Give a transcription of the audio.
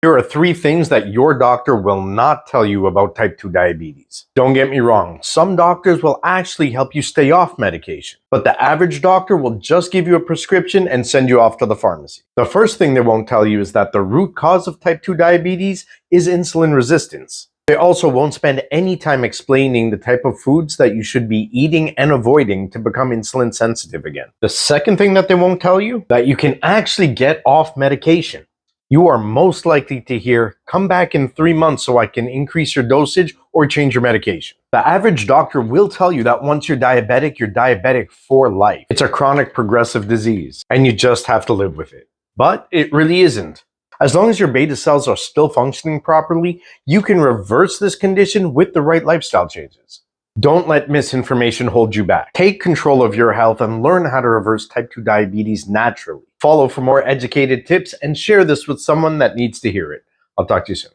Here are 3 things that your doctor will not tell you about type 2 diabetes. Don't get me wrong, some doctors will actually help you stay off medication, but the average doctor will just give you a prescription and send you off to the pharmacy. The first thing they won't tell you is that the root cause of type 2 diabetes is insulin resistance. They also won't spend any time explaining the type of foods that you should be eating and avoiding to become insulin sensitive again. The second thing that they won't tell you, that you can actually get off medication. You are most likely to hear, come back in 3 months so I can increase your dosage or change your medication. The average doctor will tell you that once you're diabetic for life. It's a chronic progressive disease, and you just have to live with it. But it really isn't. As long as your beta cells are still functioning properly, you can reverse this condition with the right lifestyle changes. Don't let misinformation hold you back. Take control of your health and learn how to reverse type 2 diabetes naturally. Follow for more educated tips and share this with someone that needs to hear it. I'll talk to you soon.